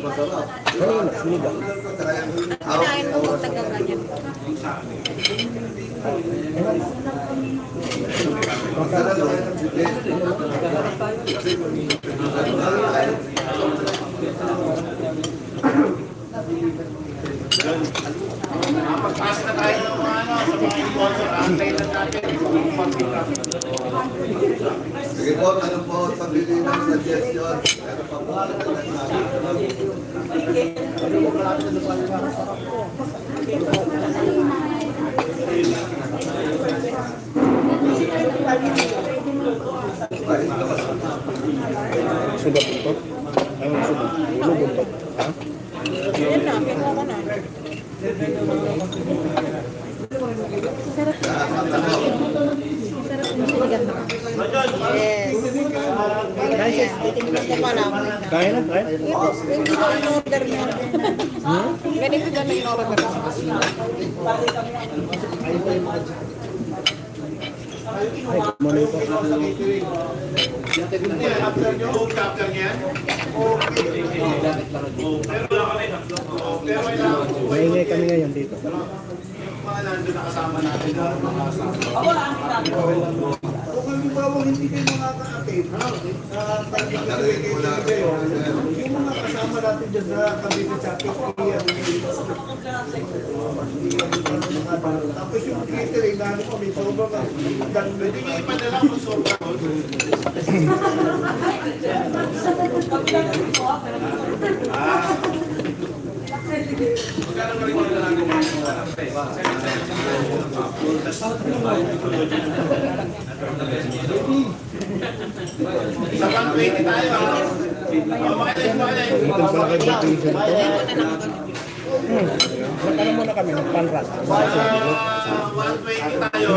masarap. Kanina, sinigang. Kinain mo kung taga-ganyan. Pagpasok na tayo ng mga sa mga sponsor, antay lang natin. Sige po, ano po, pabili ng suggestion. Pero pa po, Sugat buntot? Anong sugat? Ulo buntot? Ha? Yan na, kinuha ko na. Sarap yung sinigang na. Yes. Yes. Titingnan ko pa lang. Kaya na, kaya? Ito, hindi ko in-order niya. Ganito dyan na in-order ko. Ay, kumano ito. After nyo, after niyan. Pero Maingay kami ngayon dito. mga nandun na kasama natin na Kung halimbawa hindi kayo makaka-attend, yung mga kasama natin dyan sa Cavite Chapter, tapos yung catering, lalo kami, sobrang pwede nga ipadala kung sobra ko. Magkano ba rin yung dalago mo? Sa 120 tayo ha? Makailan. Ito pala kayo dito yung dito. Magkano muna kami ng panrat? 120 tayo.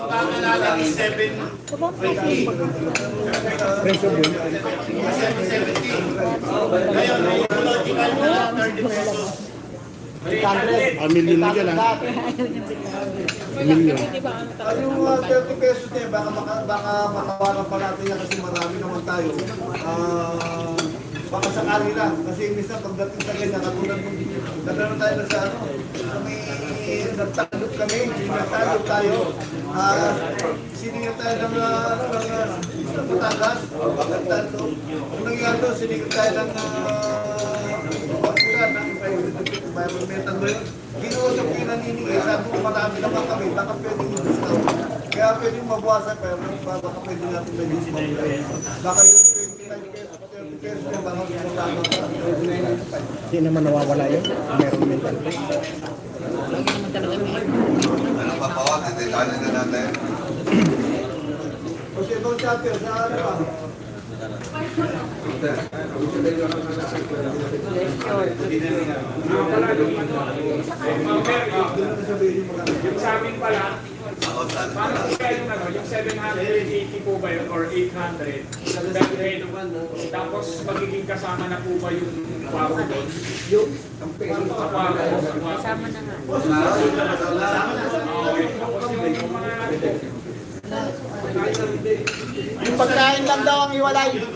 Ang kami natin is 720. Presyo yun. 770. Ngayon, yung logical na 30 pesos. Million na dyan ha. Million. yung 30 pesos niya, baka makawaran pa natin yan kasi marami naman tayo. Baka sakali lang. Kasi minsan pagdating sa ganyan, katulad nung nagkaroon tayo na sa ano, kami nagtalot kami, nagtalot tayo. Siningil tayo ng Batangas, nagtalot. Kung nangyari doon, siningil tayo ng Bakulan, ng environmental mo yun. Ginuusap ko yung naniningil, sabi ko marami naman kami, baka pwedeng i-discount. Kaya pwedeng mabuwasan, pero baka pwede natin na-discount. Baka yung 25 pesos, 30 pesos, baka magkakama ka. Hindi naman nawawala yun. Meron mental. Lagi naman talaga may ano pa po, titikanin na natin. Kasi ibang chapter, sa ano ba? Yung sa amin pala, parang kaya yung ano, yung 780 po ba yun or 800? Tapos magiging kasama na po ba yung paro doon? Sa paro. kasama na nga. Okay. Tapos yung mga Yung pagkain lang daw ang iwalay. Yung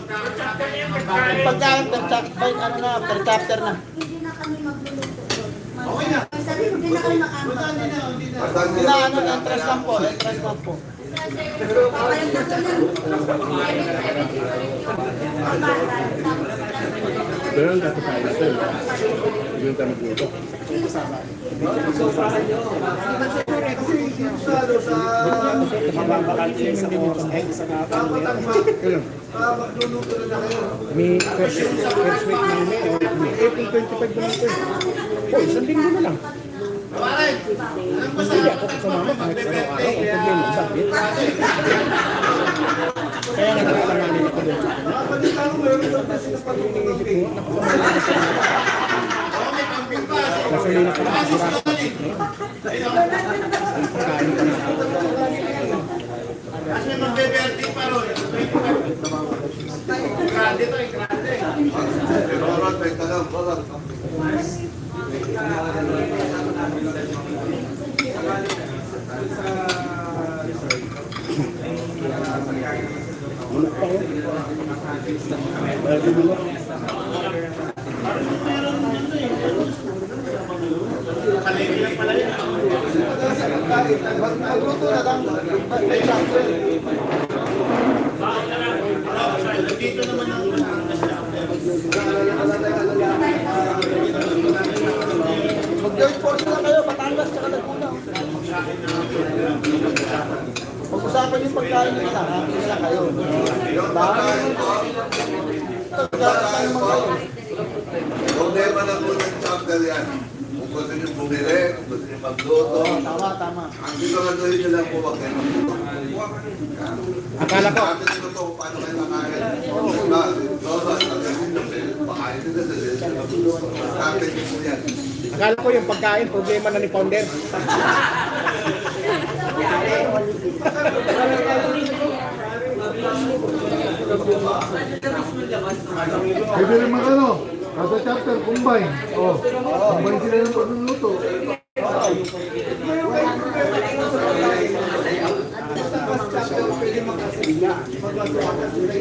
pagkain, per chapter na. Hindi na kami magluluto doon. Okay na. Sabi ko, hindi na kami makambag. Na ano, entrance lang po, entrance lang po. Papalit na doon ng Pero ang dapat tayo sir. Yung kami dito. Magluluto na kayo. May first week na May. May April 25 na ito. Oh, isang linggo na lang. Kawaray, alam ko sa Hindi ako sumama kahit araw-araw. Ang problema, bakit? Kaya nga nakakanganin ako doon. Balita ko, meron daw kasi na pag-uwi. may pambing pa. Gasolina ka na. Sira. Pagkain ka na. Kasi may magbe-birthday pa ron. Grande to, grande. Pero oras, may talang, oras. Wala pa oh. Wala pa oh. Magluto na lang. Dito naman ang Mag-joint force na kayo, Batangas tsaka Laguna. Pag-usapan yung pagkain nyo lang, happy na lang kayo. Yung pagkain po, problema ng unang chapter yan. Kung gusto nyo bumili, kung gusto nyo magluto. Tama. Ang siguraduhin nyo lang po wag kayo magluto. Akala ko, Atin nyo to kung paano kayo kakain. Diba? Lola, pakain nyo na din. Atin nyo po yan. akala ko yung pagkain, problema na ni Founder. Pwede rin mag ano, kada chapter, combine. Oh, combine sila ng pagluluto.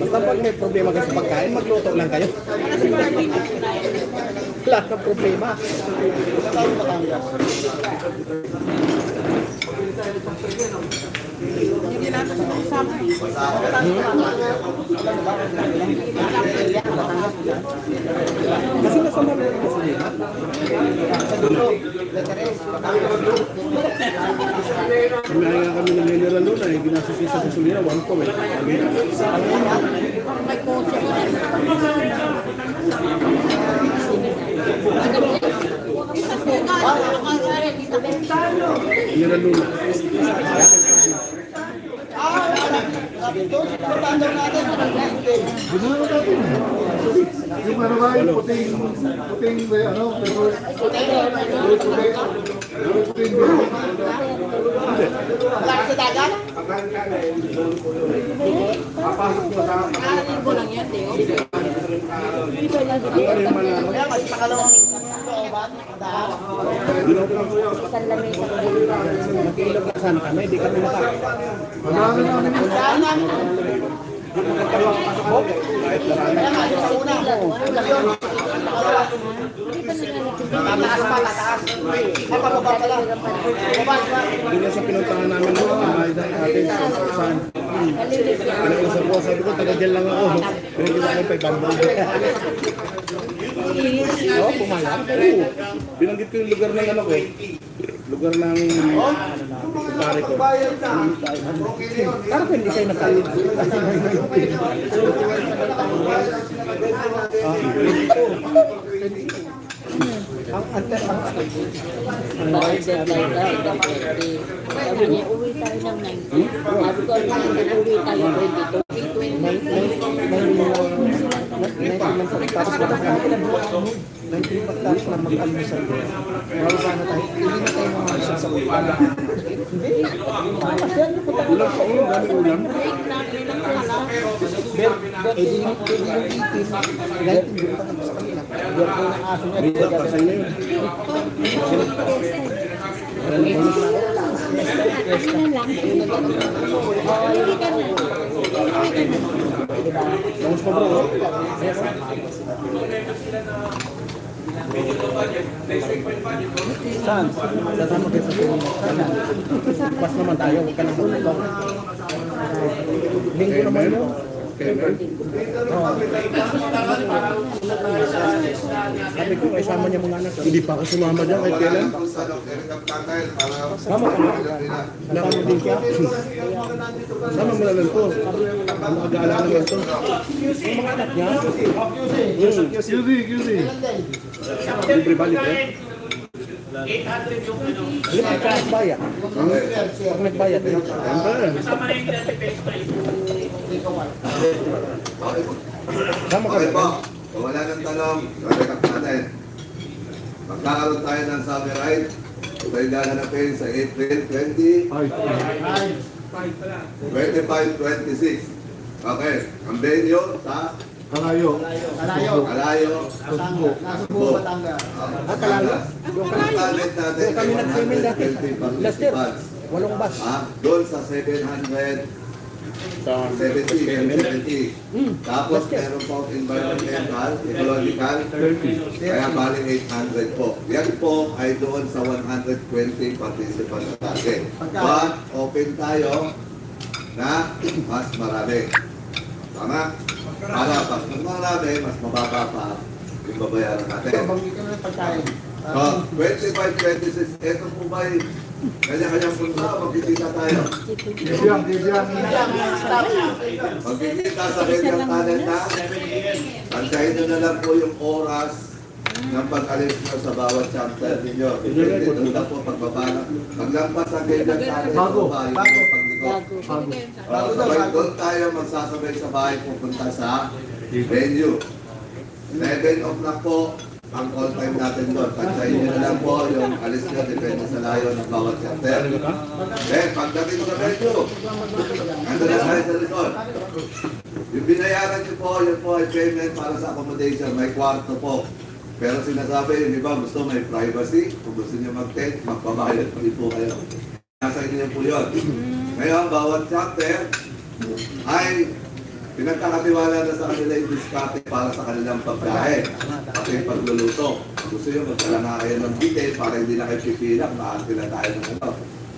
Basta pag may problema kayo sa pagkain, magluto lang kayo. Wala ng problema. Kasi nasa Manila kasi nila. Kumain nga kami ng mineral doon ay ginastos sa gasolina, 1 po eh. Mineral doon. Ginawa natin. Yung ano ba, yung puting, ano, puting, Sa dagat? Linggo lang yan, Teo. Kaya kasi pakalawang Isang lamay sa Nakilog na sana kami, di kami maka. marami namin. Tataas. Pababa pala. Hindi na sa pinuntahan namin doon, kumain na atin sa saan. Pinausap ko, sabi ko, taga-gel lang ako. Pinagkita ko 500. Oo, pumayag. Oo. Binanggit ko yung lugar ng ano ko. Lugar ng pare ko. Parang hindi kayo nakalit. Ang deadline daw, February. Sabi niya, uwi tayo ng 19. Sabi ko, uwi tayo 20. tapos na pagtapos na mag-almusal ko. Wala ba na tayo? Hindi na tayo mga sa ulam. Hindi. Masyado po tayo. Ulam pa ulam, dami ulam. Eh di yung itin. Kahit hindi pa naman sa kanila. Diyan ko yung aso niya. Rita pa sa inyo yun. Vamos pa bro. Saan? Sasama kayo sa Pilipinas. Pas naman tayo, huwag ka nang bumito. Linggo naman yun. Sabi ko, ay sama niya mga anak. Hindi pa ako sumama dyan kahit kailan. Sama ka na. Nakano din siya. Sama mo na lang to. Ang mag-aala naman to. Yung mga anak niya. QZ. Libre balik eh. 800 yung ano. Libre ka nagbayad. Pag nagbayad eh. Kasama na yung 30 pesos na ito. Sama ka Okay na. po, kung wala ng tanong, recap natin. Magkakaroon tayo ng summer ride. Ito yung gaganapin sa April 20, 25-26. Okay, ang venue sa Kalayo. Kalayo, Nasubo, Batangas. Batangas. Yung talent natin, Kami nag-swimming dati. Last year. 8 bus. Doon sa 700 Sa 70, 70. Tapos meron po environmental, ecological, kaya bali 800 po. Yan po ay doon sa 120 participants natin. But open tayo na mas marami. Tama? Para mas marami, mas mababa pa yung babayaran natin. So, 25, 26, ito po ba yung kanya-kanyang punta, magkikita tayo. Bibiyang. Magkikita sa kanyang talent na, pantayin nyo na lang po yung oras ng pag-alis nyo sa bawat chapter ninyo. Depende doon lang po pagbaba. Paglampas ang kanyang talent, Bago. yung paglikot. Sabay doon tayo magsasabay sa bahay pupunta sa venue. 11 o'clock po ang call time natin doon. Pantayin nyo na lang po yung alis nyo, depende sa layo ng bawat chapter. Pagdating sa venue, ando na tayo sa likod. Yung binayaran nyo po, yun po ay payment para sa accommodation. May kwarto po. Pero sinasabi yung iba, gusto may privacy. Kung gusto nyo mag-tent, magpabayad pa po kayo. Nasa inyo po yun. Ngayon, bawat chapter ay pinagkakatiwala na sa kanila yung diskarte para sa kanilang pagkain at yung pagluluto. Gusto nyo magdala na kayo ng detail para hindi na kayo pipilak, makakila tayo ng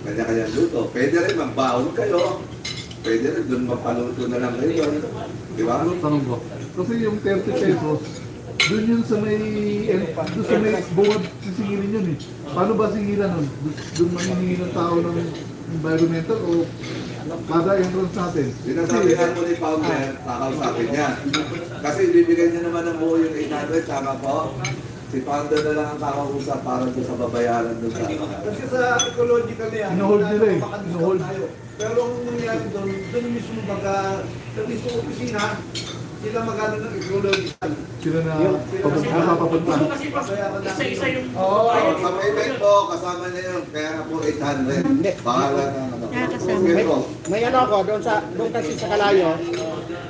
kanya-kanyang luto. Pwede rin magbaon kayo. Pwede rin doon magpaluto na lang kayo doon. Di ba? Tanong ko. Kasi yung 30 pesos, doon yun sa may, doon sa may bungad sisingilin yun eh. Paano ba singilan nun? Doon manghihingi ng tao ng environmental o kada entrance natin? Sinasabihan mo ni Founder, kakausapin niya. Kasi ibibigay niya naman ng buo yung 800, tama po? Si Founder na lang ang kakausap para doon sa babayaran doon sa Kasi sa ecological yan, Ino-hold nila eh. makakita Ino-hold. tayo. Pero ang nangyari doon mismo baga, sa mismo opisina, sila magano ng ecological. Sila na papapunta. Isa-isa yung Sa payment po, kasama niya yun. Kaya nga po 800. Bahala na ano. Okay po. May ano ako, doon kasi sa Kalayo,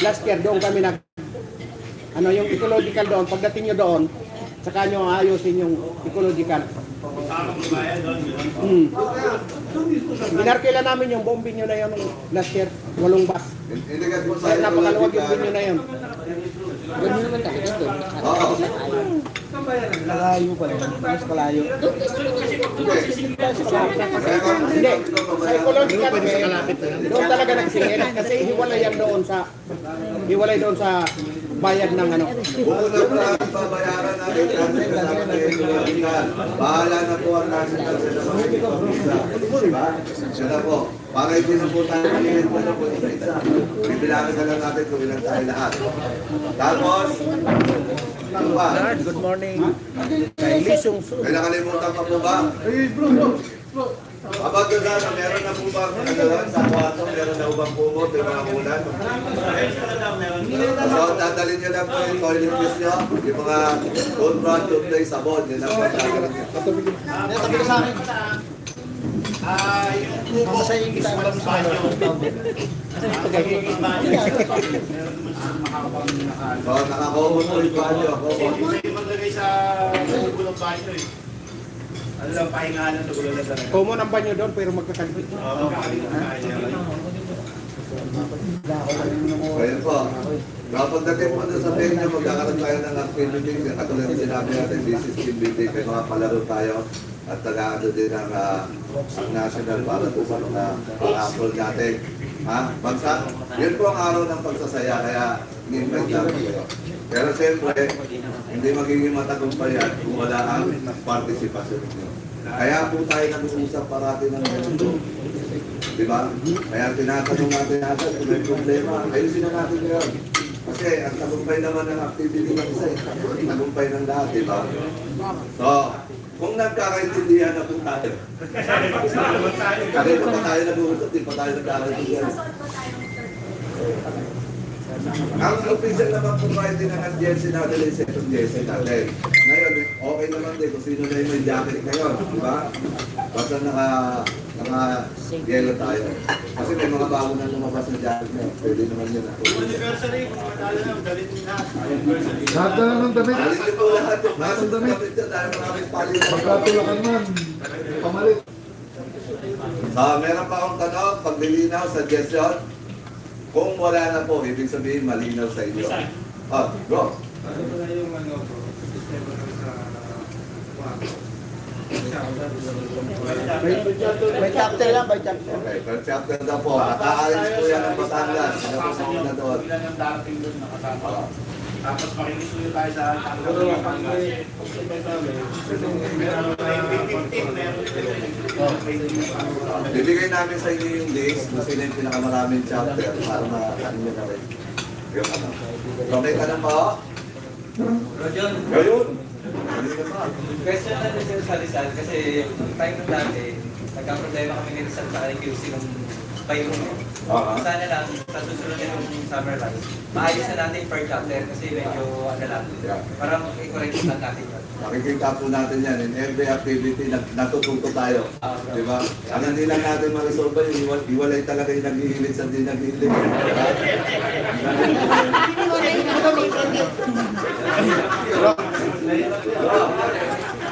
last year doon kami yung ecological doon, pagdating nyo doon, saka nyo ayusin yung ecological. Binarkila namin yung buong binyo na yun last year, 8 bus. Iligat mo sa Kaya napakaluwag yung binyo ecological. na yun. Ganun naman tayo dito. Oo. Kalayo pala, mas kalayo. Doon kasi Hindi, sa ecological doon talaga nagsingil kasi hiwalay doon sa bayad ng ano. Una po natin babayaran natin natin kasama na yung ecological. Bahala na po ang national sa mga ecological. Diba? Siya na po. Para hindi na po tayo makinig mo na po isa. Bibilangin na lang natin kung ilan tayo lahat. Tapos, ano ba? Good morning. Kay Lisong Su. May nakalimutan pa po ba? Kapag na meron na po ba sa kwarto, meron na ubang kumot, yung mga ulan? So, dadalhin nyo lang po yung toiletries nyo, yung mga toothbrush, toothpaste, sabon, yun ang pagkakaroon nyo. Yung kubo, mismo lang sa banyo. So, nakakomot po yung banyo. Yung maglagay sa kubo ng banyo eh. Ano lang, pahingahan ng tugulo lang talaga. Kumo ng banyo doon pero magkakagpit. Oo, magkakalit ng kanya. Ayun po. Kapag dating po doon sa venue, magkakaroon tayo ng activity. Katulad na sinabi natin, business team building, may mga palaro tayo. At tagaan din ang national para doon sa mga pang-apple natin. Ha? Bansa? Yun po ang araw ng pagsasaya, kaya in-invite namin kayo. Pero siyempre, hindi magiging matagumpay yan kung wala ang participation ninyo. Kaya po tayo nag-uusap parati ng ganito. Di ba? Kaya tinatanong natin natin kung may problema, ayusin na natin yun. Kasi ang tagumpay naman ng activity ng isa, tagumpay ng lahat, di ba? So, kung nagkakaintindihan na po tayo, kanina pa tayo nag-uusap, di pa tayo nagkakaintindihan. Ang official naman po tayo din ng GLC natin yung second GLC natin. Ngayon, okay naman din kung sino na yung may jacket ngayon, di ba? Basta naka-yellow tayo. Kasi may mga bago na lumabas na jacket na, pwede naman yun. Anniversary, kung matalo na, galit na. Anniversary. Lahat na lang ng damit. Alin niyo po lahat yung nasa damit dyan dahil maraming palitan. Magkatulakan man. Pamalit. Meron pa akong tanong, paglilinaw, suggestion. Kung wala na po, ibig sabihin malinaw sa inyo. Go. Ano ba na yung ano bro? Sistema sa By chapter lang, by chapter. Okay, per chapter na po. Nakaalis po yan ng Batangas. Sinapusin ko na doon. Ilan ang darating doon nakasama. Tapos makikisuyo tayo sa pero pag may pagkakita namin, meron 2015, meron Bibigay namin sa inyo yung list kung sino yung pinakamaraming chapter para ma-ano nyo na rin. Yung ano. So, may tanong po? Rojon, Ngayon. Hindi ka pa. question na rin sa Rizal kasi time na dati, nagka-problema kami ni Rizal sa QC nung payo mo. Sana lang, sa susunod na yung summer life, maayos na natin per chapter kasi medyo ano lang, parang i-correct lang natin yun. Makikita po natin yan. In every activity, natututo tayo. Di ba? Ang hindi lang natin ma-resolve yung iwalay talaga yung naghihilig sa di naghihilig.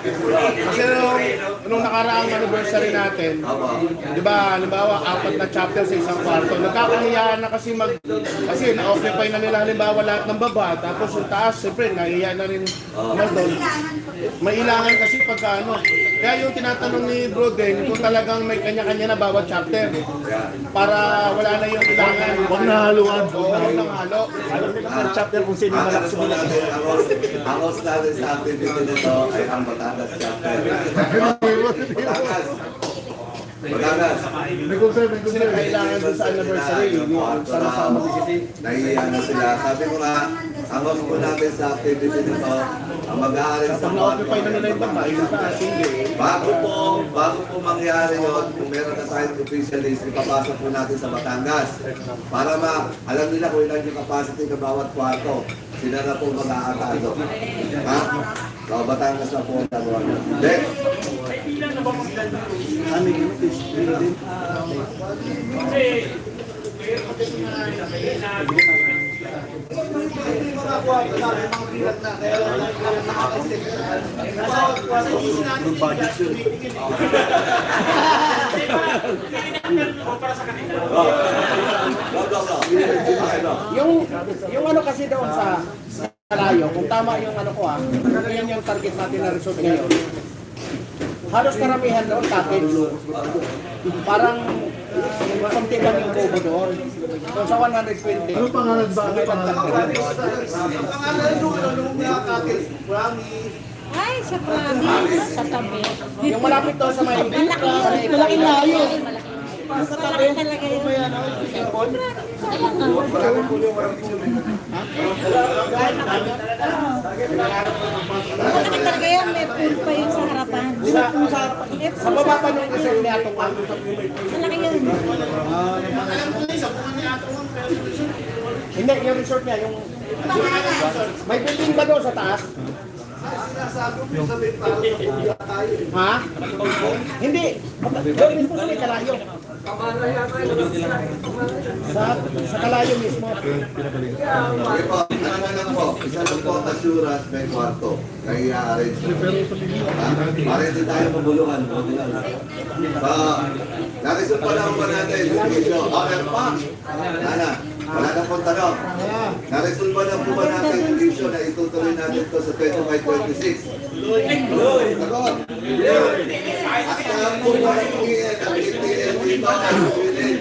Kasi nung nakaraang anniversary natin, di ba, halimbawa, 4 na chapter sa isang kwarto, nagkakahiyaan na kasi kasi na-occupy na nila halimbawa lahat ng baba, tapos yung taas, siyempre, nahiya na rin na doon. May ilangan kasi pagka ano. Kaya yung tinatanong ni Bro din, kung talagang may kanya-kanya na bawat chapter, para wala na yung ilangan. Huwag na haluan. Oo, huwag nang halo. Alam nila per chapter kung sino yung Ang malakas po natin, ang host natin sa activity nito ay ang Batangas chapter. Batangas. Batangas. May concern, may Kasi concern. kailangan doon sa anniversary, yung sama-sama kasi. Nahihiya na sila. Sabi ko nga, ang host po natin sa activity nito, ang mag-aaral sa Pag na-occupy na nila yung baba, yung taas, hindi. Bago po mangyari yun, kung meron na tayong official list, ipapasok po natin sa Batangas. Para alam nila kung ilan yung capacity ng bawat kwarto. Sila na po mag-aatado. Ha? So, Batangas na po ang dalawa. Next. hindi mga kwarto namin, mga bilat na, kaya lang nakakasip. Bawat kwarto, Yung ano kasi doon sa Kalayo, kung tama yung ano ko yan yung target natin na resort ngayon. Halos karamihan doon package. Parang konti lang yung kubo doon. So sa 120. Ano pangalan ba? Ano pangalan? ang pangalan doon, nung nakakakit, promise. Ay, sa province, sa tabi. Yung malapit doon sa may Malaki layo. Malaki talaga yun. Malaki talaga yan, may pool pa yun sa harapan. sa baba pa nung resort ni Atong Ang. Malaki yun. Hindi, yung resort niya, yung may building ba doon sa taas? Sinasabi ko sabihin para sa pula tayo. Ha? Hindi. Doon mismo sa may Kalayo. Sa Kalayo mismo. Okay po, ano po, isa lang po assurance may kwarto. Kaya i-arrange mo. Para hindi tayo mabulungan. Narisod pa lang ba natin yung video? Meron pa. Nana, wala na pong tanong. Narisod pa lang po ba natin yung issue na itutuloy natin ito sa 25-26? Sagot. At ang po ba ang PTL dito ay willing?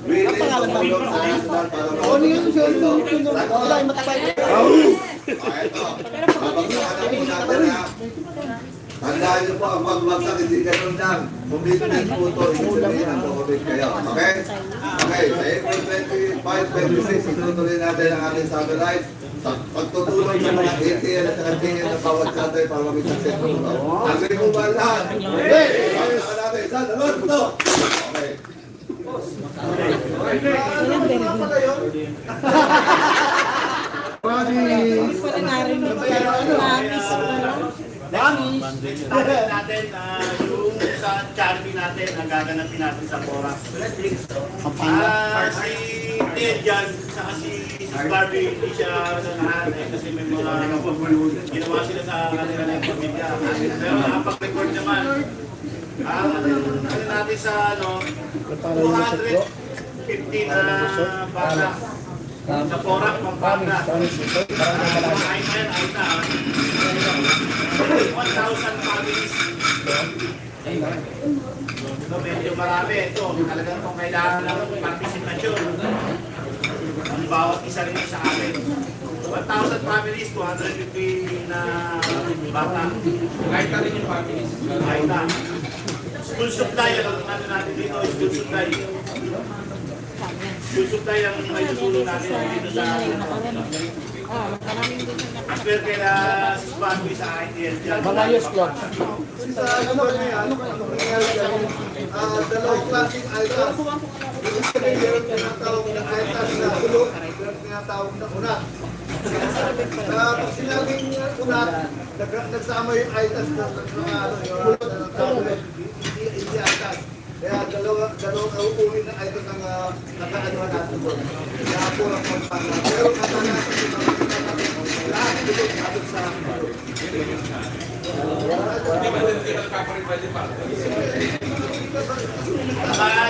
Willing to tulong sa national para Wala yung matabay. ito. Babagsakan na po natin na tandaan niyo po ang magbagsak, hindi ganun lang. Commitment po ito, ibig sabihin ang commit kayo. Okay? Okay, sa April 25-26, itutuloy natin ang ating summer rides. Sa pagtutulong sa mga ATL at ATL na bawat chapter para maging successful ito. Agree po ba ang lahat? Okay! Babagsakan natin. Isa, dalawa, ito! Okay. Promise. Wala narinig ko. Promise pala. natin yung sa charity natin ang gaganapin natin sa Cora. Si Ted dyan, saka si Barbie, hindi siya sa lahat kasi may mga ginawa sila sa kanila ng pamilya. Pero nakapag-record naman. Ano natin sa 200 50 na bata. Sa Porac, Pampanga. Ay na. 1,000 families. So, medyo marami. Ito, talagang kung kailangan ng participation. Ang bawat isa rin sa akin. 1,000 families, 250 na bata. Kahit na rin yung families. Kahit na. School supply, ang ano natin dito, school supply. School supply ang may tutulong natin dito sa Asper kaya si Spagui sa ITL dyan. Malayos lang. Sa ano ba niya, ano nangyayari dyan? Dalawang klaseng ITAS. Ibig sabihin, meron tinatawag na ITAS na ulot, meron tinatawag na unat. Pag sinabing unat, nagsama yung ITAS na ulot na tawag, hindi ITAS. Kaya dalawang uli na ITAS ang nakaanuhan natin doon. Kaya po ang pagpapala. Pero kata natin yung lahat ulot natin sa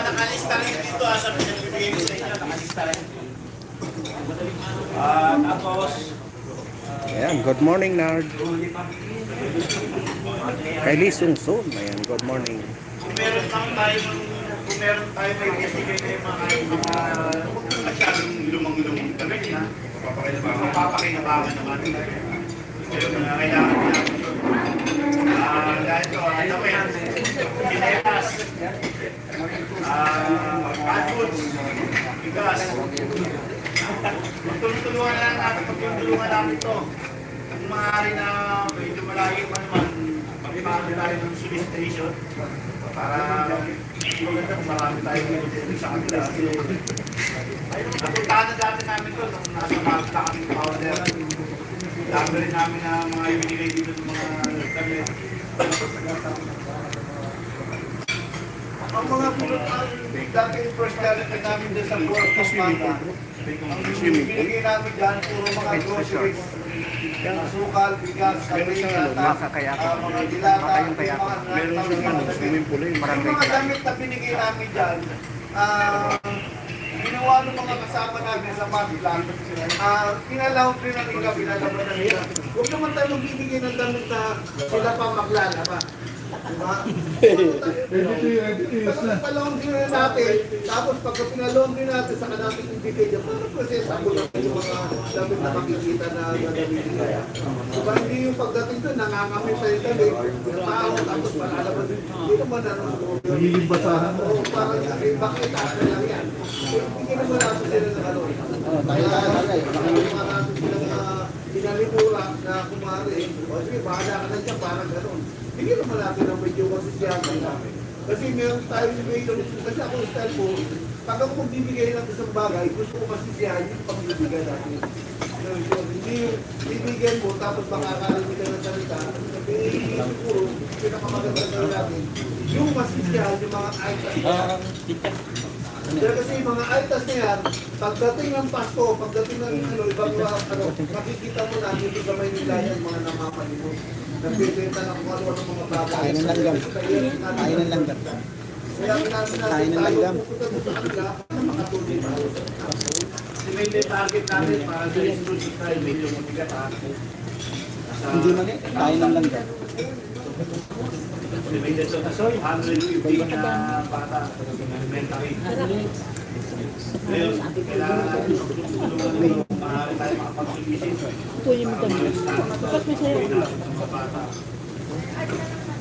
Nakalista rin dito, sabi niya bibigay ko sa inyo, nakalista rin. Tapos, Ayan, good morning, Nard. Kylie Sungsung. Ayan, good morning. kung meron tayo may bibigay na yung mga masyadong lumang-lumang damit na, mapapakinabangan naman. Pero kailangan niya. Dahil ito, ano mo yan, pinetas, goods, bigas. Pagtulungan namin ito. Kung maaari na medyo malayo pa naman, pagpapakita tayo ng solicitation para maganda kung marami tayo pinutulong sa kanila. Kasi napuntahan na dati namin ito nung nasa Magda kami powder. Dami rin namin na mga ibinigay dito ng mga damit. ang mga dati yung personality namin doon sa Port of Manta. Ang binigay namin dyan, puro mga groceries. Sukal, bigas, kape, yata, mga dilata, yung mga damit na binigay namin dyan, ginawa ng mga kasama namin sa Maglang, pinalawag rin ang ika, pinalaban ng ika. Huwag naman tayo magbibigay ng damit na sila pa maglalaba. Diba? Pinalawag din natin, tapos pagka pinalawag din natin sa kanating ibigay dyan, parang proseso ko lang yung mga damit na makikita na gagamitin kaya. Diba hindi yung pagdating doon, nangangamit sa yung damit, yung tao, tapos malalaban din. Hindi naman Nagiging basahan na. Oo, parang bakit ako lang yan. Hindi naman natin sila na gano'n. Marami silang pinalipura na kumari. O sige, bahala ka na dyan, parang gano'n. Hindi naman natin ang medyo masisyaman namin. Kasi meron tayo ngayon, kasi ako yung style ko, pag ako magbibigay ng isang bagay, gusto ko masisiyahan yung pagbibigay natin. Hindi yung bibigyan mo, tapos makakarinig ka ng salita, siguro, pinakamaganda na natin, yung masisiyahan yung mga itas na yan. Kaya kasi yung mga itas na yan, pagdating ng Pasko, pagdating ng ibang makikita mo na dito sa Maynila yung mga namamalimos. Nagbibenta ng kung ano ng mga bagay. Kain ng langgam. Kain ng langgam. Kaya natin tayo pupunta doon sa kanila na makatulong tayo. May target natin para sa school supply, medyo mabigat ha. Hindi man eh, kain ng langgam. May dito na 150 na bata, elementary. Ngayon, kailangan natin tulungan maaari tayo makapag-solicit. Tuloy mo kami. Dapat may sayo. Sa bata.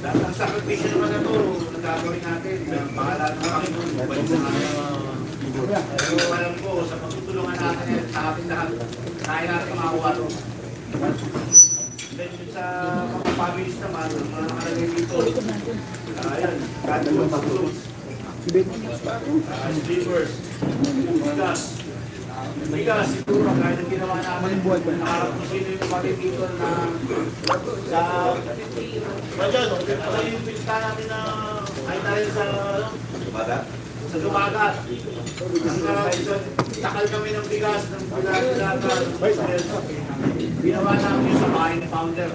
Dahil ang sakripisyo naman na ito, nagagawin natin, bahala na kami kung mabalik sa akin. Pero alam ko, sa pagtutulungan natin sa ating lahat, kaya natin makakuha ito. Then sa mga families naman, ang mga nakalagay dito, ayan, cardboard fruits, sleepers, bigas, siguro, kahit ang ginawa namin, nakaharap kung sino yung kapatid dito na sa Rajon, ano yung pinta namin na ay dahil sa Dumagat. Takal kami ng bigas, ng pinagdata, ginawa namin sa bahay ni Founder.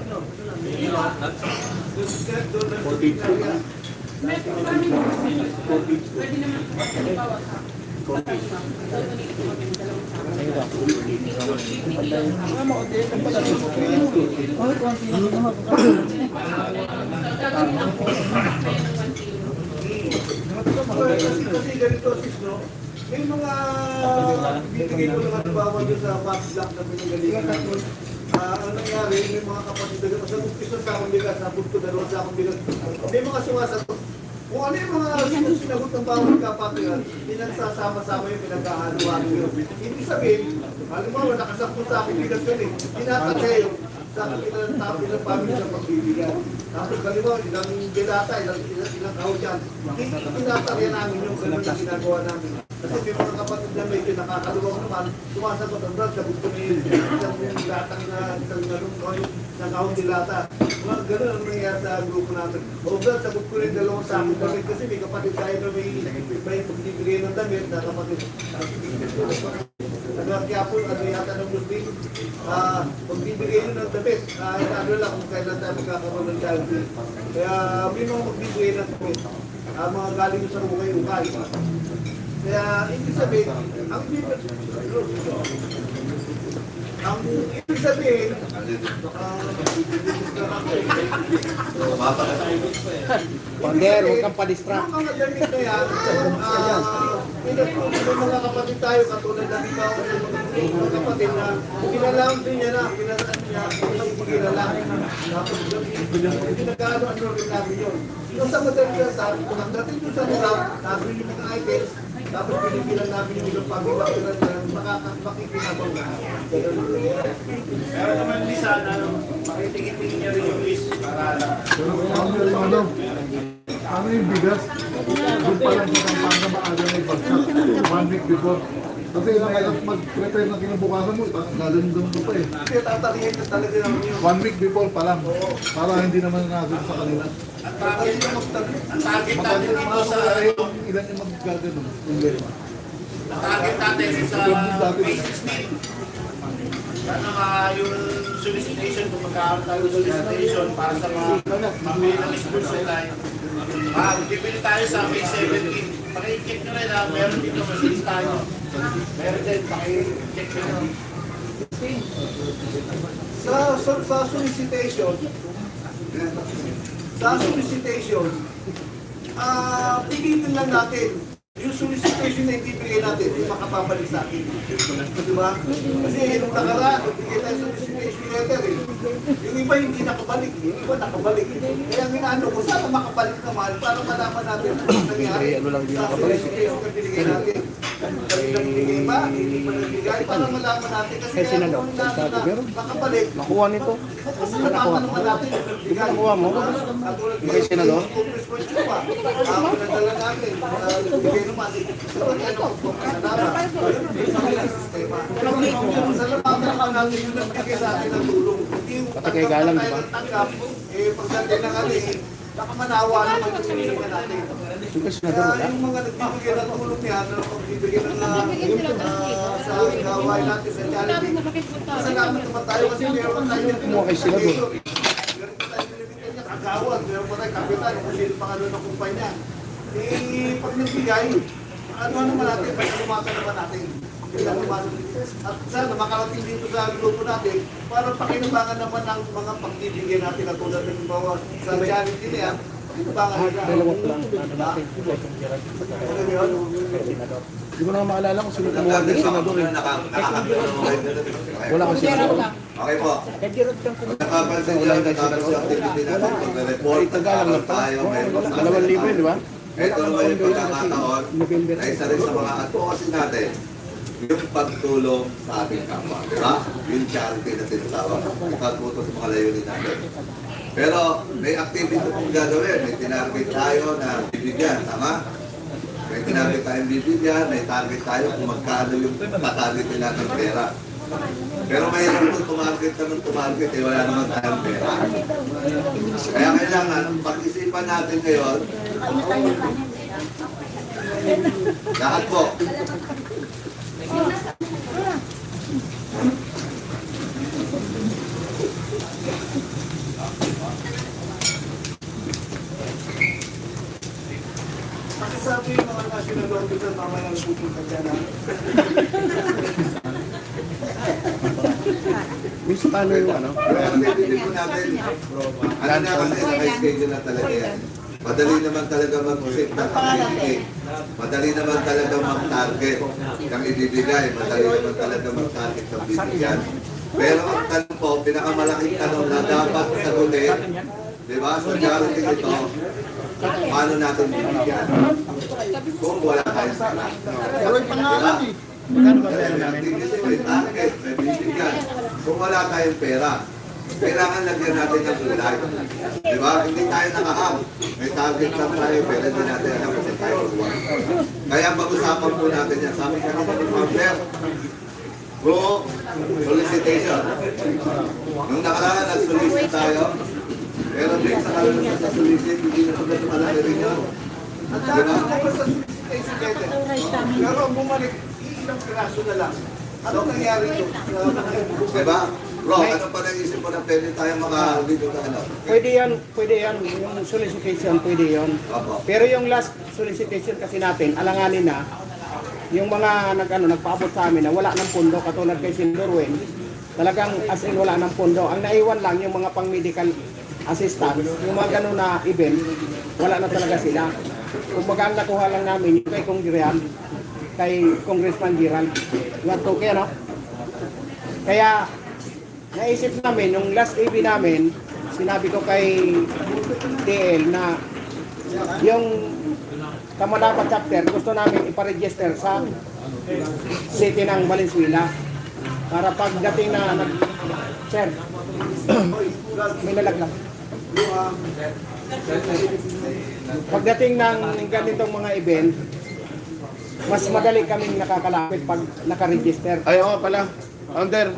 Kasi ganito sis, no? May mga bibigay ko naman halimbawa doon sa box block na pinagalingan natin. Ang nangyari, may mga kapatid na sa umpisa sa akong bigas, nabot ko dalawa sa akong bigas. May mga sumasagot. Kung ano yung mga sinagot ng bawat kapatid, pinagsasama-sama yung pinagkahalo-halo yun. Hindi sabihin, halimbawa nakasakto sa aking bigas yun eh, tinatatay yun. Sa akin ilang pamilya sa pagbibigyan. Tapos halimbawa, ilang gelata, ilang kahon dyan. Tinatarya namin yung ganun na ginagawa namin. Kasi may mga kapatid na medyo nakakaluwag naman, sumasagot ang brad, sagot ko ni isang latang na isang kahon dilata. Mga ganun ang nangyayari sa grupo natin. O brad, sagot ko rin dalawang sa akin damit kasi may kapatid tayo na may pagbibigay ng damit na kapatid. Kaya po, ano yata ng Muslim, magbibigay nyo ng damit. Ano lang kung kailan tayo magkakaroon ng charity. Kaya may mga magbibigay ng damit. Mga galing sa ukay-ukay. Kaya ibig sabihin, ang ibig sabihin, Pander, huwag kang pa-distract. yung mga damit na yan, pinatulog ng mga kapatid tayo, katulad na ikaw, mga kapatid na, pinalam din niya na, pinalam niya, pinalam. Tapos, pinagkano-ano rin namin yun. Yung sa madali na sa, pagdating doon sa nila, namin yung mga items, tapos pinipilan namin yung ilang pagbibakiran na makikinabaw na. Pero naman di sana, makitingin-tingin niya rin yung list para Ano yung bigas? Doon pa lang sa Pampanga maaga na ibagsak. 1 week before. Kasi mahirap mag-prepare na kinabukasan mo, lalundong ko pa eh. Kaya tatalihin ka talaga namin yun. 1 week before pa lang. Para hindi naman natin sa kanila. ang target natin dito sa Ilan yung mag-gagano? ang target natin sa May 16. Sana yung solicitation, kung magkakaroon tayo ng solicitation para sa mga pamili ng school supply. Bibili tayo sa May 17. Paki-check nyo rin ha, meron dito masilis tayo. Meron din, paki-check nyo. Sa solicitation, pilitin lang natin yung solicitation na ibibigay natin, yung makapabalik sa akin. Diba? Kasi nung nakaraan, bigay tayo solicitation letter eh. Yung iba hindi nakabalik, yung iba nakabalik. Kaya ang inaano ko, sana makabalik naman para malaman natin ang nangyari sa solicitation na binigay natin. Kanilang binigay ba? Hindi pa nagbigay para malaman natin. Kasi kaya kung nakabalik, Nakuha nito. nakuha naman natin. Nakuha mo? Bigay senador? Pinadala natin. Bigay naman. Salamatan naman natin yung nagbigay sa atin ng tulong. Pati kay Galang, di ba? Pagdating na kami, nakamanawa naman yung pinigyan natin. Yung senador wala. Yung mga nagbibigay ng tulong niya, na magbibigay ng sa gawain natin sa charity. Masalamat naman tayo kasi meron tayo yung Kumuha kay senador. kagawad, meron pa tayo kapitan, kung sino pangalo ng kumpanya. Eh, pag nagbigay, ano naman natin, lumatan naman natin. At sana makarating dito sa grupo natin para pakinabangan naman ang mga pagbibigay natin at tulad ng bawa sa charity niya, pakinabangan nila. Ano yun? Hindi ko na maalala kung sino kumuha ng senador eh. Wala kang senador. Okay po. Nakapansin nyo, natapos yung activity natin. Pag-report, nagkaroon tayo. 2,000 di ba? Ito naman yung pagkakataon na isa rin sa mga advocacy natin, yung pagtulong sa ating kapwa. Diba? Yung charity na tinatawag. Ipagputo sa mga layunin natin. Pero may activity pong gagawin. May tinarget tayo na bibigyan. Tama? May tinarget tayong bibigyan. May target tayo kung magkano yung patargetin natin pera. Pero mayroon kung tumarget ka ng tumarget, eh wala naman tayong pera. Kaya kailangan pag-isipan natin ngayon, lahat po. sabi yung mga national officer mamaya ang pupunta dyan ha. Miss, paano yung ano? Pero hindi po natin, ano na kasi naka-schedule na talaga yan. Madali naman talaga mag-set ng activity. Madali naman talaga mag-target ng ibibigay. Madali naman talaga mag-target ng bibigyan. Pero ang tanong po, pinakamalaking tanong na dapat sagutin, di ba? So, charity ito, paano natin bibigyan? Kung wala tayong sana. Pero yung pangalan eh. Magkano ba May activity, may target, may bibigyan. Kung wala tayong pera, kailangan lagyan natin ng kulay. Di ba? Hindi tayo nakahang. May target lang tayo, pero hindi natin alam kung tayo magawin. Kaya pag-usapan po natin yan. Sabi kanina ni Pamper, bro, solicitation. Nung nakaraan, nag-solicit tayo. Pero next sa karoon sa solicit, hindi na pagkat malaki rin yun. Ang dami ko pa sa solicitation pwede. Pero ang bumalik, ilang piraso na lang. Anong nangyari ito? Diba? Bro, ano pa naisip mo na pwede tayo makahulito na ano? Pwede yan. Yung solicitation, pwede yan. Opo. Pero yung last solicitation kasi natin, alanganin na, yung mga nagpaabot sa amin na wala ng pondo, katulad kay Sindorwen, talagang as in wala ng pondo. Ang naiwan lang yung mga pang-medical assistance, yung mga ganun na event, wala na talaga sila. Kung ang nakuha lang namin, yung kay kay Congressman Giral, yung toke, no? Kaya, naisip namin, yung last EB namin, sinabi ko kay DL na yung Kamanaba chapter, gusto namin iparegister sa city ng Valenzuela para pagdating na sir, may nalaglag. Pagdating ng ganitong mga event, mas madali kaming nakakalapit pag nakaregister. Ay, oo pala. Under,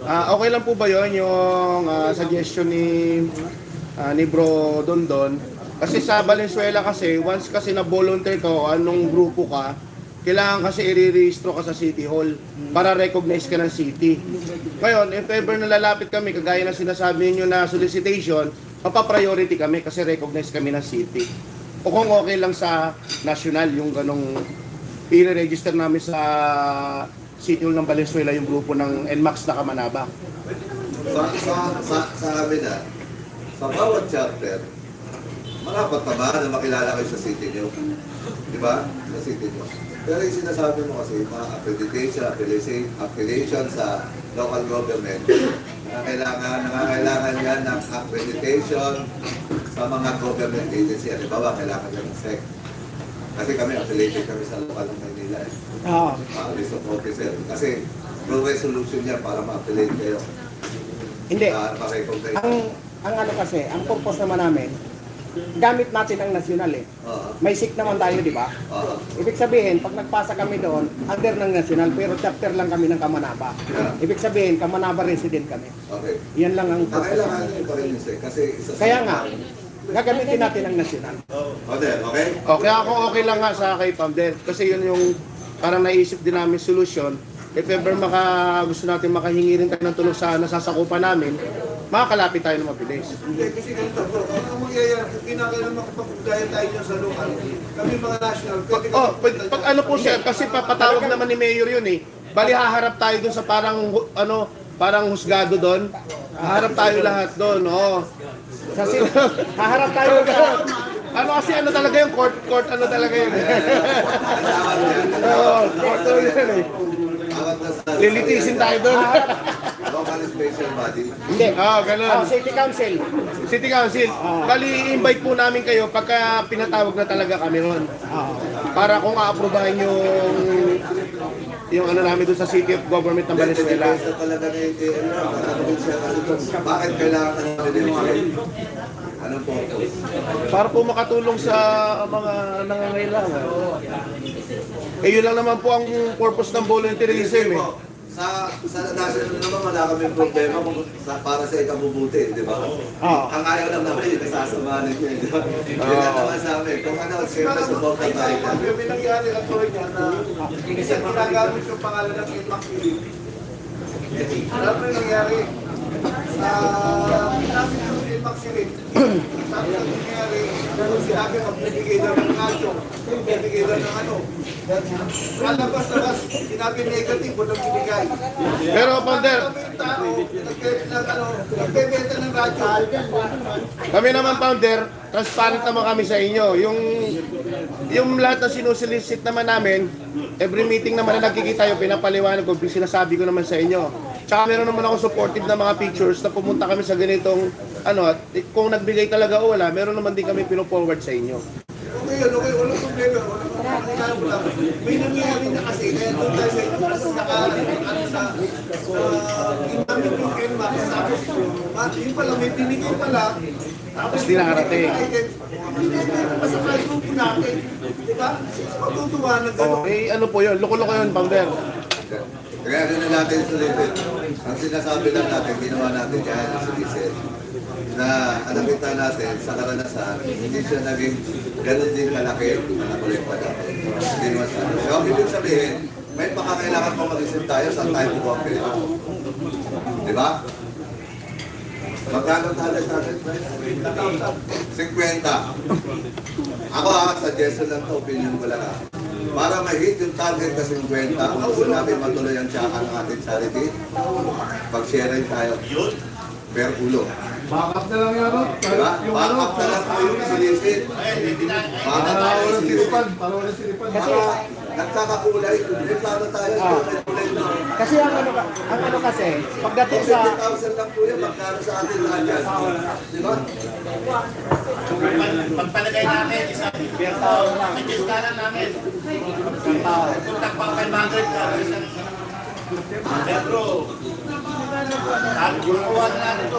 okay lang po ba yun yung suggestion ni Bro Dondon? Kasi sa Valenzuela kasi, once kasi na-volunteer ka o anong grupo ka, kailangan kasi i-re-registro ka sa City Hall para recognize ka ng city. Ngayon, if ever nalalapit kami, kagaya na sinasabi niyo na solicitation, mapapriority kami kasi recognize kami ng city. O kung okay lang sa national, yung ganong i-register namin sa City Hall ng Valenzuela yung grupo ng NMAX na Kamanaba. Sa amin sa bawat chapter, marapat pa ba na makilala kayo sa city nyo? Di ba? Sa city nyo. Pero yung sinasabi mo kasi, mga affiliation sa local government, nangangailangan yan ng accreditation sa mga government agency. Di ba kailangan yan ng SEC? Kasi kami, affiliated kami sa local ng Manila. List of officer. Kasi, pro resolution yan para ma-affiliate kayo. Hindi. Ma-recognize. Ang ano kasi, ang purpose naman namin, gamit natin ang nasyonal eh. May SIC naman tayo, di ba? Ibig sabihin, pag nagpasa kami doon, under ng nasyonal, pero chapter lang kami ng Kamanaba. Ibig sabihin, Kamanaba resident kami. Okay. Yan lang ang purpose. Kailangan nyo pa rin yung SEC kasi isa sa... Kaya nga, gagamitin natin ang nasyonal. Okay? Okay, ako okay lang nga sa kay Pamder. Kasi yun yung parang naisip din namin solusyon. If ever gusto natin makahingi rin tayo ng tulong sa nasasakupan namin, makakalapit tayo ng mabilis. Hindi, kasi ganito bro, ang mangyayari, kinakailan makapagpagdaya tayo dyan sa local, kami mga national, Pag ano po siya, kasi papatawag naman ni Mayor yun eh. Bali haharap tayo dun sa parang husgado doon. Haharap tayo lahat doon, oo. Haharap tayo sa... Ano kasi ano talaga yung court ano talaga yun. Oo, court yun eh. Lilitisin tayo doon. Local special body. Hindi. Ganun. City Council. City Council. Bali, invite po namin kayo pagka pinatawag na talaga kami ron. Para kung a-aprobahan yung ano namin doon sa City of Government ng Valenzuela. Depende talaga na yung bakit kailangan ka namin din anong purpose? Para po makatulong sa mga nangangailangan. Eh yun lang naman po ang purpose ng volunteerism eh. Sa national naman wala kami problema para sa ikabubuti, di ba? Ang ayaw lang namin yung nasasamahan niyo, di ba? Yun lang naman sa amin. Kung ano, siyempre support na tayo. May nangyari ka to niya na isang ginagamit yung pangalan ng Ilmac Philippines. Alam mo yung nangyari? Namin yung Ilmac mag-vaccinate. Tapos ang nangyari, sinabi magbibigay daw ng radyo, magbibigay daw ng ano. Kalabas-labas, sinabi negative, walang binigay. Pero, Founder, Kami yung tao, nagbebenta ng radyo. kami naman, Founder, transparent naman kami sa inyo. Yung lahat na sinusolicit naman namin, every meeting naman na nagkikita yung pinapaliwanag ko, sinasabi ko naman sa inyo. Tsaka meron naman ako supportive na mga pictures na pumunta kami sa ganitong, at kung nagbigay talaga o wala, meron naman din kami pino-forward sa inyo. Okay yun, okay, walang problema. Walang problema. May nangyari na kasi, kaya doon tayo may ginamit yung NMAX. Tapos, yun pala, may binigay pala. Tapos di nakarating. Hindi pa sa grupo natin. Diba? Matutuwa na gano'n. Ano po yun? Loko-loko yun, Founder. Kaya ganun natin sulitin. Ang sinasabi lang natin, ginawa natin kaya na sulitin. Na nakita natin sa karanasan, hindi siya naging ganun din kalaki na nakulit pa natin. Hindi naman sa atin. So, ibig sabihin, may pakakailangan pa mag-isip tayo saan tayo bubuha ang pera. Di ba? Magkano tayo natin? 50. Ako suggestion lang to, opinion ko lang Para ma-hit yung target sa 50, gusto natin matuloy ang tsaka ng ating charity. Pag-sharing tayo. Per ulo. Backup na lang yan, no? Diba? Backup na lang po yung silisit. Para walang siripan, para walang siripan. Kasi, Nagkakakulay. Paano tayo? May kulay na. kasi ang ano kasi, pagdating sa 50,000 lang po yan. Magkano sa atin lahat yan? Diba? Pagpalagay namin, isang pagkiskalan namin. Kung tagpang 500 ka, pero, kukuha na natin ito,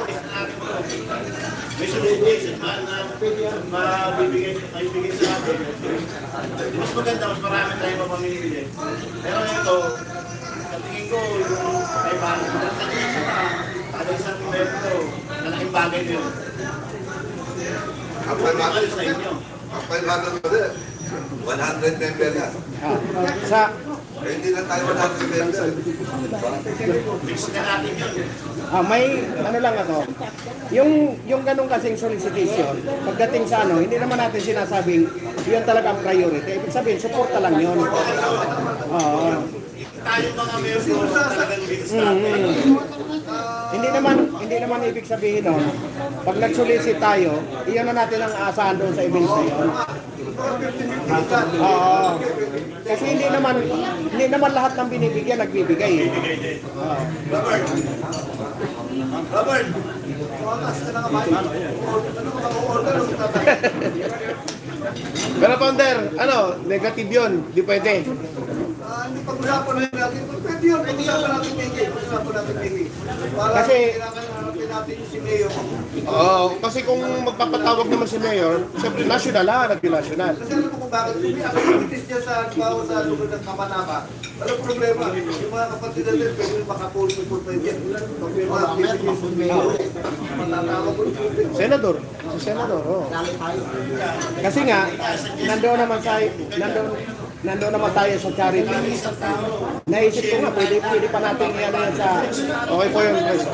may solicitation na mabibigay sa atin. Mas maganda, mas marami tayo mapamimili. Pero ito, sa tingin ko, yung may bago na sa isa na, kada isang membro, malaking bagay na yun. Ang 500 100 member na. sa Eh, hindi na tayo 100 member. Mix na natin yun. may ano lang ako. Yung ganung kasing solicitation, pagdating sa hindi naman natin sinasabing yun talaga ang priority. Ibig sabihin, support lang yun. Oo. Tayo mga membro, talagang listahan. Hindi naman ibig sabihin nun, pag nag-solicit tayo, iyon na natin ang aasahan doon sa events na yun. Oo. Kasi hindi naman lahat ng binibigyan nagbibigay. Oo. Robert, Pero, Founder, negative yun. Di pwede. Hindi pag-usapan na natin. Pwede yun, pag-usapan natin Miggy. Pag-usapan natin Miggy. Para Kasi- kailangan natin natin yung si Mayor. Oo, kasi kung magpapatawag naman si Mayor, siyempre national national. Kasi alam mo kung bakit may activities niya sa bawa sa lugar ng Kamanaba. Walang problema. Yung mga kapatid natin, pwede makapulso po tayo dyan. Pag may mga activities ng Mayor, matatawag ko. Senador. Si Senador, oo. Kasi nga, nandoon naman tayo sa charity. Naisip ko nga, pwede pa natin i-ano yan sa, Okay po yun, guys.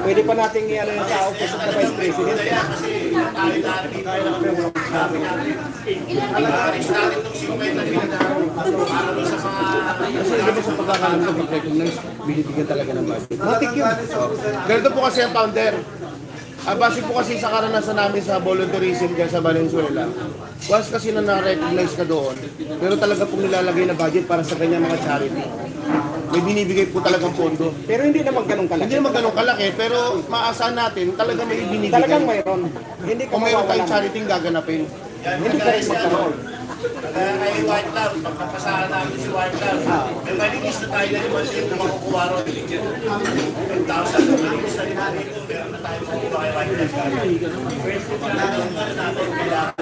pwede pa natin i-ano yan sa Office of the Vice President. Kasi di ba sa pagkakalam ko, pag-recognize, binibigyan talaga ng budget. Matik yun. Ganito po kasi ang Founder. Base po kasi sa karanasan namin sa volunteerism dyan sa Valenzuela. Once kasi na-recognize ka doon, pero talaga pong nilalagay na budget para sa ganyan mga charity. May binibigay po talagang pondo. Pero hindi naman ganun kalaki. Hindi naman ganun kalaki, pero maasahan natin talaga may binibigay. Talagang mayroon. Hindi ka Kung mayroon tayong mawawalan. charity gaganapin. Hindi ka rin magkaroon. Kaya kay White Love, pagpapasahan namin si White Love, may malinis na tayo na naman siya na makukuha ron. 10,000 na malinis na rin natin ito, meron na tayo makukuha kay White Love. Talagang ano natin, kailangan.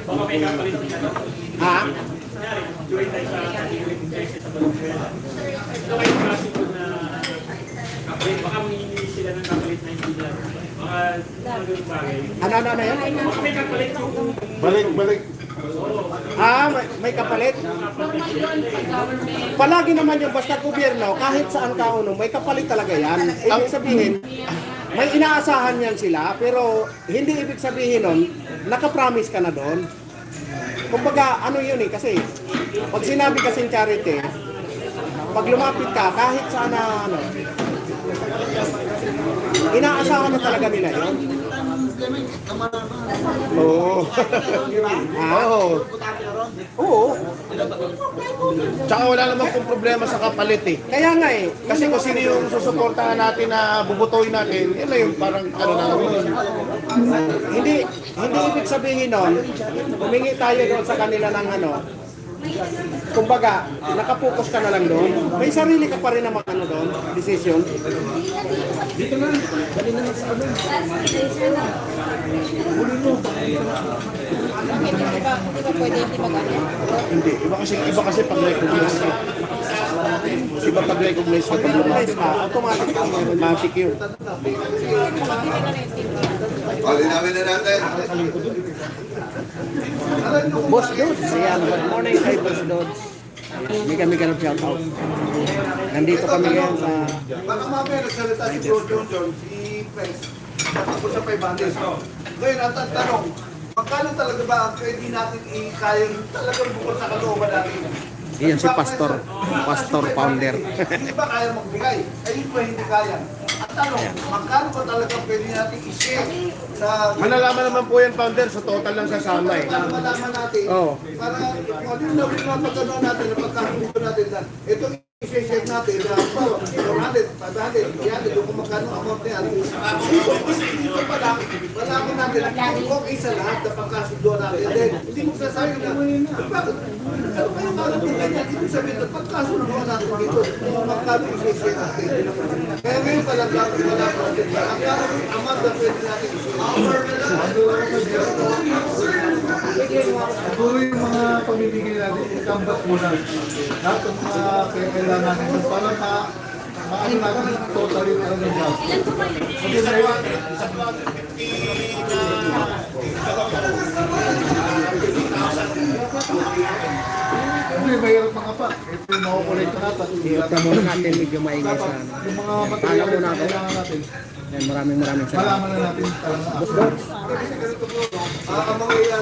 Baka may kapalit niya. Ha? Join tayo sa Venezuela. Ito kayo klase po na kapalit. Baka mangingi sila ng kapalit na hindi na. Baka mga ganun bagay. Ano yan? Baka may kapalit yung Balik. May kapalit? Palagi naman yung basta gobyerno, kahit saan ka may kapalit talaga yan. Ibig sabihin, may inaasahan yan sila, pero hindi ibig sabihin nun, nakapromise ka na doon. Kumbaga, ano yun kasi, pag sinabi kasing charity, pag lumapit ka, kahit saan na, inaasahan na talaga nila yun. Oo. Oo. Tsaka wala naman pong problema sa kapalit eh. Kaya nga eh. Kasi kung sino yung susuportahan natin na bubutuin natin, yun na yung parang ano na yun. Hindi ibig sabihin nun, humingi tayo doon sa kanila ng kumbaga, nakapokus ka na lang doon. May sarili ka pa rin naman doon, decision. Hindi ba pwede hindi mag-ano? Hindi. Iba kasi pag recognize ka. Iba pag recognize ka, pag lumapit ka, automatic yun. Palinawin na natin. Boss Dodds, ayan. Good morning kay Boss Dodds. Hindi kami ganap shout out. Nandito kami ngayon sa... Baka mamaya nagsalita si Bro John, si Pres, tapos sa 500. Ngayon, ang tanong, magkano talaga ba ang pwede natin i-kayang talagang bukod sa kalooban natin? Iyan si Pastor Founder. Hindi ba kaya magbigay? Ayun ba hindi kaya? Ang tanong, magkano ba talaga pwede natin i-share sa... Malalaman naman po yan, Founder, sa total lang sasama eh. Para malaman natin, Oo. para kung ano yung napagkano natin, napagkakumpito natin na ito i-share natin na 400, 500, 300, kung magkano amount na yan. Ito pa lang, malaman natin kung isa lahat na pagkasundo natin. Then, hindi mo sasabi na, bakit? Ano kayo kalating ganyan? Ibig sabihin na pagkasundo natin dito, kung magkano i-share natin. Kaya ngayon pala, dapat malaman natin, magkano yung amount na pwede natin Siguro yung mga pamimigay natin, ikambat muna. Lahat ng mga kailangan natin para maano natin totally na ng gas. Hindi, mahirap mga pa. Ito yung makukulit na natin. Ito muna natin, medyo maingay sa Yung mga material na kailangan natin, Maraming salamat. malaman na natin talaga. ang mga